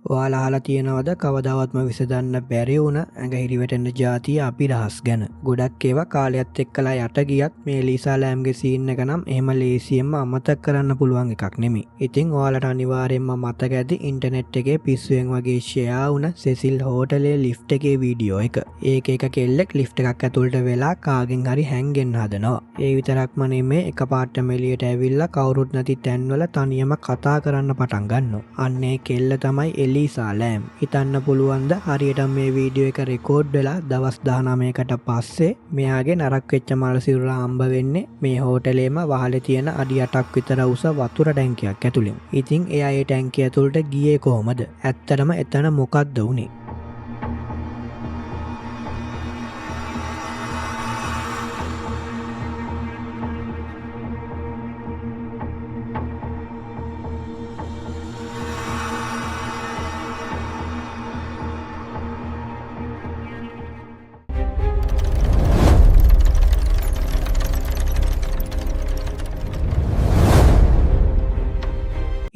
ඔයාලා අහලා තියෙනවද කවදාවත්ම විසඳන්න බැරි වුණ ඇඟ හිරිවැටෙන જાතිය අපිරහස් ගැන? ගොඩක් ඒවා කාලයත් එක්කලා යට ගියත් මේ ලීසා ලෑම්ගේ සීන් එක නම් එහෙම ලේසියෙන්ම අමතක කරන්න පුළුවන් එකක් නෙමෙයි. ඉතින් ඔයාලට අනිවාර්යෙන්ම මතක ඇති ඉන්ටර්නෙට් එකේ පිස්සුවෙන් වගේ ෂෙයා වුණ සෙසිල් හෝටලේ ලිෆ්ට් එකේ වීඩියෝ එක. ඒක එක කෙල්ලෙක් ලිෆ්ට් එකක් ඇතුළට වෙලා කාගෙන් හරි හැංගෙන්න හදනවා. ඒ විතරක්ම නෙමේ එකපාරටම එළියට ඇවිල්ලා කවුරුත් නැති තැන්වල තනියම කතා කරන්න පටන් ගන්නවා. අන්න ඒ කෙල්ල තමයි එලීසා ලෑම්. හිතන්න පුළුවන්ද හරියට මේ වීඩියෝ එක රෙකෝඩ් වෙලා දවස් 19කට පස්සේ මෙයාගේ නරක් වෙච්ච මල සිරුර හම්බ වෙන්නේ මේ හෝටලේම වහලේ තියෙන අඩි 8ක් විතර උස වතුර ටැංකියක් ඇතුළෙන්. ඉතින් එයා ඒ ටැංකිය ඇතුළට ගියේ කොහමද? ඇත්තටම එතන මොකක්ද වුනේ?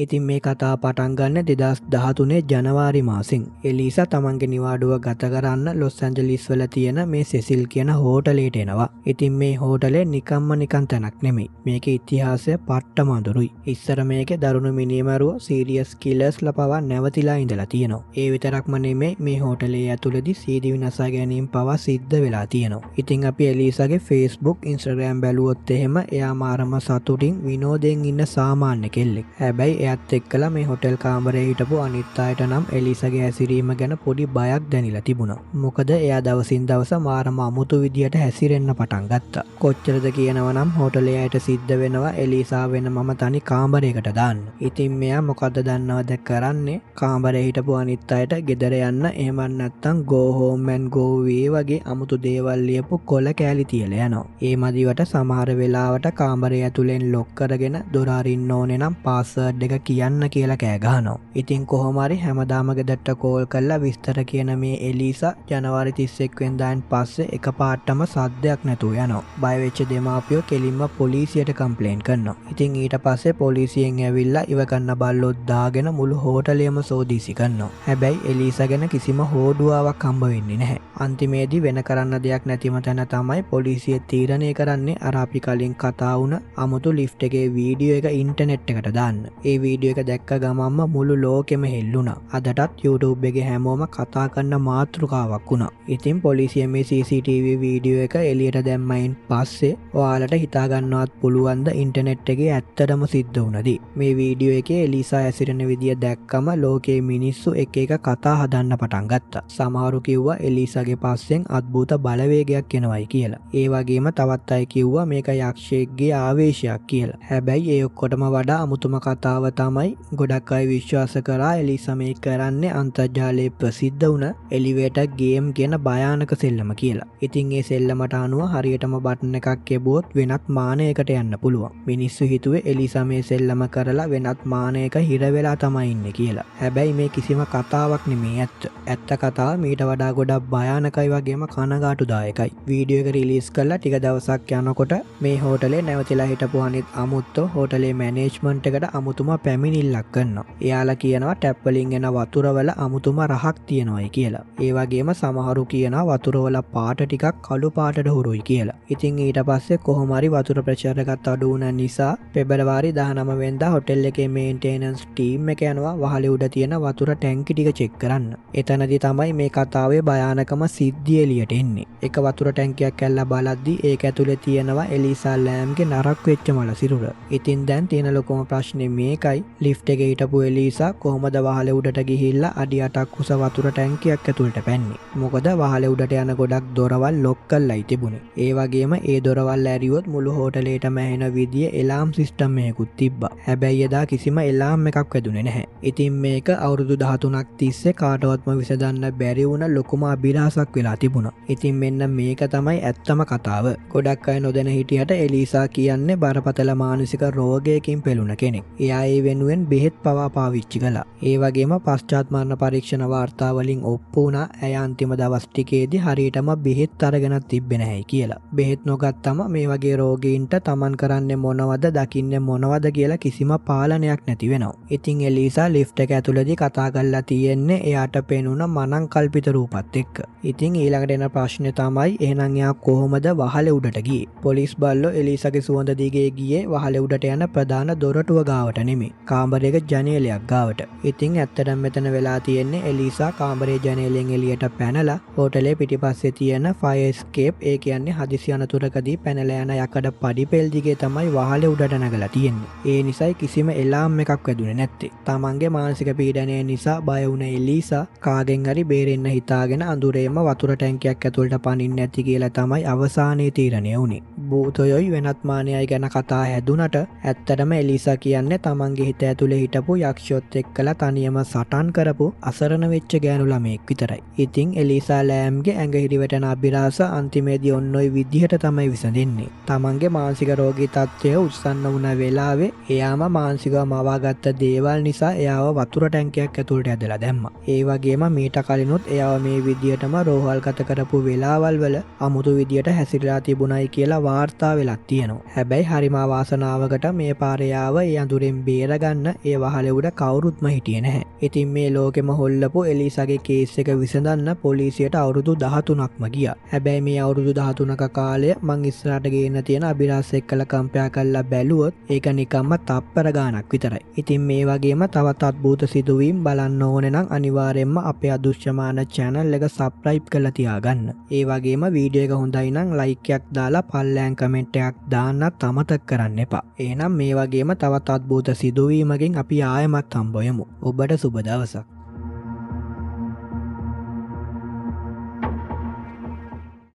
ඉතින් මේ කතාව පටන් ගන්න 2013 ජනවාරි මාසෙන්. එලීසා තමන්ගේ නිවාඩුව ගත කරන්න ලොස් ඇන්ජලිස් වල තියෙන මේ සෙසිල් කියන හෝටලේට එනවා. ඉතින් මේ හෝටලේ නිකන් තැනක් නෙමෙයි. මේකේ ඉතිහාසය පට්ටම අඳුරුයි. ඉස්සර මේකේ දරුණු මිනිමරුව සීරියස් කිලර්ස්ලා පවා නැවතිලා ඉඳලා තියෙනවා. ඒ විතරක්ම නෙමෙයි මේ හෝටලේ ඇතුළේදී සීදි විනාශ ගැනීම පවා සිද්ධ වෙලා තියෙනවා. ඉතින් අපි එලීසාගේ Facebook, Instagram බැලුවොත් එහෙම එයා මාරම සතුටින් විනෝදයෙන් ඉන්න සාමාන්‍ය කෙල්ලෙක්. හැබැයි එයත් එක්කලා මේ හොටෙල් කාමරේ හිටපු අනිත් අයට නම් එලීසාගේ ඇසිරීම ගැන පොඩි බයක් දැනිලා තිබුණා. මොකද එයා දවසින් දවස මාරම අමුතු විදියට හැසිරෙන්න පටන් ගත්තා. කොච්චරද කියනවා නම් හෝටලේ අයට සිද්ධ වෙනවා එලීසා වෙනමම තනි කාමරයකට දාන්න. ඉතින් මෙයා මොකද්ද දන්නවද කරන්නේ? කාමරේ හිටපු අනිත් අයට ගෙදර යන්න එහෙම නැත්නම් go home and go away වගේ අමුතු දේවල් ලියපු කොළ කෑලි තියලා යනවා. ඒ මදිවට සමහර වෙලාවට කාමරය ඇතුලෙන් ලොක් කරගෙන දොර අරින්න ඕනේ නම් පාස්වර්ඩ් එක කියන්න කියලා කෑ ගහනවා. ඉතින් කොහොම හරි හැමදාම ගෙදරට කෝල් කරලා විස්තර කියන මේ එලීසා ජනවාරි 31 වෙනිදාන් පස්සේ එකපාරටම සද්දයක් නැතුව යනවා. බය වෙච්ච දෙමාපියෝ කෙලින්ම පොලිසියට කම්ප්ලේන්ට් කරනවා. ඉතින් ඊට පස්සේ පොලිසියෙන් ඇවිල්ලා ඉව ගන්න බල්ලොත් දාගෙන මුළු හෝටලයම සෝදීසි කරනවා. හැබැයි එලීසා ගැන කිසිම හෝඩුවාවක් හම්බ වෙන්නේ නැහැ. අන්තිමේදී වෙන කරන්න දෙයක් නැතිම තැන තමයි පොලිසිය තීරණය කරන්නේ අර අපි කලින් කතා වුණ අමුතු ලිෆ්ට් එකේ වීඩියෝ එක ඉන්ටර්නෙට් එකට දාන්න. ඒ වීඩියෝ එක දැක්ක ගමන්ම මුළු ලෝකෙම හෙල්ලුණා. අදටත් YouTube එකේ හැමෝම කතා කරන මාතෘකාවක් වුණා. ඉතින් පොලිසිය මේ CCTV වීඩියෝ එක එළියට දැම්මයින් පස්සේ ඔයාලට හිතා ගන්නවත් පුළුවන්ද ඉන්ටර්නෙට් එකේ ඇත්තටම සිද්ධ වුණාද? මේ වීඩියෝ එකේ එලීසා ඇසිරෙන විදිය දැක්කම ලෝකේ මිනිස්සු එක එක කතා හදන්න පටන් ගත්තා. සමහරු කිව්වා එලීසාගේ පස්සෙන් අద్భుත බලවේගයක් එනවයි කියලා. ඒ වගේම තවත් අය කිව්වා මේක යක්ෂයෙක්ගේ ආවේශයක් කියලා. හැබැයි ඒ ඔක්කොටම වඩා අමුතුම කතාව තමයි ගොඩක් අය විශ්වාස කරා එලීසා මේ කරන්නේ අන්තර්ජාලයේ ප්‍රසිද්ධ වුණ එලිවේටර් ගේම් කියන භයානක සෙල්ලම කියලා. ඉතින් ඒ සෙල්ලමට අනුව හරියටම බටන් එකක් එබුවොත් වෙනත් මානයකට යන්න පුළුවන්. මිනිස්සු හිතුවේ එලීසා මේ සෙල්ලම කරලා වෙනත් මානයක හිර වෙලා තමයි ඉන්නේ කියලා. හැබැයි මේ කිසිම කතාවක් නෙමේ ඇත්ත. ඇත්ත කතාව මීට වඩා ගොඩක් භයානකයි වගේම කනගාටුදායකයි. වීඩියෝ එක රිලීස් කරලා ටික දවසක් යනකොට මේ හෝටලේ නැවතිලා හිටපු අනිත් අමුත්තෝ හෝටලේ මැනේජ්මන්ට් එකට අමුතුම පැමිණිල්ලක් කරනවා. එයාලා කියනවා ටැප් වලින් එන වතුරවල අමුතුම රහක් තියෙනවායි කියලා. ඒ වගේම සමහරු කියනවා වතුරවල පාට ටිකක් කළු පාටට හුරුයි කියලා. ඉතින් ඊට පස්සේ කොහොම හරි වතුර ප්‍රෙෂර් එකත් අඩු වුණ නිසා පෙබරවාරි 19 වෙනිදා හොටෙල් එකේ මේන්ටේනන්ස් ටීම් එක යනවා වහලේ උඩ තියෙන වතුර ටැංකි ටික චෙක් කරන්න. එතනදී තමයි මේ කතාවේ භයානකම සිද්ධිය එළියට එන්නේ. එක වතුර ටැංකියක් ඇල්ලලා බලද්දි ඒක ඇතුලේ තියෙනවා එලීසා ලෑම්ගේ නරක් වෙච්ච මල සිරුර. ඉතින් දැන් තියෙන ලොකම ප්‍රශ්නේ මේකයි ලිෆ්ට් එකේ හිටපු එලීසා කොහොමද වහලේ උඩට ගිහිල්ලා අඩි 8ක් උස වතුර ටැංකියක් ඇතුළට පැන්නේ? මොකද වහලේ උඩට යන ගොඩක් දොරවල් ලොක් කරලායි තිබුණේ. ඒ වගේම ඒ දොරවල් ඇරියොත් මුළු හෝටලේටම ඇහෙන විදිය එලාම් සිස්ටම් එකකුත් තිබ්බා. හැබැයි එදා කිසිම එලාම් එකක් වැදුනේ නැහැ. ඉතින් මේක අවුරුදු 13ක් තිස්සේ කාටවත්ම විසඳන්න බැරි වුණ ලොකුම අභිලාෂයක් වෙලා තිබුණා. ඉතින් මෙන්න මේක තමයි ඇත්තම කතාව. ගොඩක් අය නොදැන හිටියට එලීසා කියන්නේ බරපතල මානසික රෝගයකින් පෙළුණ කෙනෙක්. එයා ඒ වෙනුවෙන් බෙහෙත් පවා පාවිච්චි කළා. ඒ වගේම පශ්චාත් මරණ පරීක්ෂණ වාර්තා වලින් ඔප්පු වුණා ඇය අන්තිම දවස් ටිකේදී හරියටම බෙහෙත් අරගෙනත් තිබ්බේ නැහැ කියලා. බෙහෙත් නොගත්තම මේ වගේ රෝගීන්ට තමන් කරන්නේ මොනවද දකින්නේ මොනවද කියලා කිසිම පාලනයක් නැති වෙනවා. ඉතින් එලීසා ලිෆ්ට් එක ඇතුළේදී කතා කරලා තියෙන්නේ එයාට පෙනුන මනං කල්පිත රූපත් එක්ක. ඉතින් ඊළඟට එන ප්‍රශ්නේ තමයි එහෙනම් එයා කොහොමද වහලේ උඩට ගියේ? පොලිස් බල්ලෝ එලීසාගේ සුවඳ දිගේ ගියේ වහලේ උඩට යන ප්‍රධාන දොරටුව ගාවට නෙමෙයි. කාමරයක ජනේලයක් ගාවට. ඉතින් ඇත්තටම මෙතන වෙලා තියෙන්නේ එලීසා කාමරයේ ජනේලෙන් එළියට පැනලා හෝටලේ පිටිපස්සේ තියෙන ෆයර් එස්කේප් ඒ කියන්නේ හදිසි අනතුරකදී පැනලා යන යකඩ පඩිපෙල් දිගේ තමයි වහලේ උඩට නැගලා තියෙන්නේ. ඒ නිසායි කිසිම එලාම් එකක් වැදුනේ නැත්තේ. තමන්ගේ මානසික පීඩනය නිසා බය වුණ එලීසා කාගෙන් හරි බේරෙන්න හිතාගෙන අඳුරේම වතුර ටැංකියක් ඇතුළට පනින්න ඇති කියලා තමයි අවසානයේ තීරණය වුණේ. භූතයෝයි වෙනත් මානයයි ගැන කතා හැදුනට ඇත්තටම එලීසා කියන්නේ තමන්ගේ හිත ඇතුලේ හිටපු යක්ෂයොත් එක්කලා තනියම සටන් කරපු අසරණ වෙච්ච ගෑනු ළමෙක් විතරයි. ඉතින් එලීසා ලෑම්ගේ ඇඟ හිරිවැටෙන අභිරහස අන්තිමේදී ඔන්න ඔය විදිහට තමයි විසඳෙන්නේ. තමන්ගේ මානසික රෝගී තත්ත්වය උත්සන්න වුණ වෙලාවේ එයාම මානසිකව මවාගත්ත දේවල් නිසා එයාව වතුර ටැංකියක් ඇතුළට ඇදලා දැම්මා. ඒ වගේම මීට කලිනුත් එයාව මේ විදිහටම රෝහල්ගත කරපු වෙලාවල් වල අමුතු විදිහට හැසිරලා තිබුණයි කියලා වාර්තා වෙලා තියෙනවා. හැබැයි හරිම අවාසනාවකට මේ පාර එයාව ඒ අඳුරෙන් බේරගන්න ඒ වහලේ උඩ කවුරුත්ම හිටියේ නැහැ. ඉතින් මේ ලෝකෙම හොල්ලපු එලීසාගේ කේස් එක විසඳන්න පොලිසියට අවුරුදු 13ක්ම ගියා. හැබැයි මේ අවුරුදු 13ක කාලය මං ඉස්සරහට ගේන්න තියෙන අභිරහස එක්කලා කම්පයා කරලා බැලුවොත් ඒක නිකම්ම තප්පර ගාණක් විතරයි. ඉතින් මේ වගේම තවත් අద్భుත සිදුවීම් බලන්න ඕනේ නම් අනිවාර්යයෙන්ම අපේ අදෘශ්‍යමාන channel එක subscribe කරලා තියාගන්න. ඒ වගේම වීඩියෝ එක හොඳයි නම් like එකක් දාලා පල්ලෙන් කමෙන්ට් එකක් දාන්නත් අමතක කරන්න එපා. එහෙනම් මේ වගේම තවත් අద్భుත සිදුවීමකින් අපි ආයෙමත් හම්බ වෙමු. ඔබට සුබ දවසක්.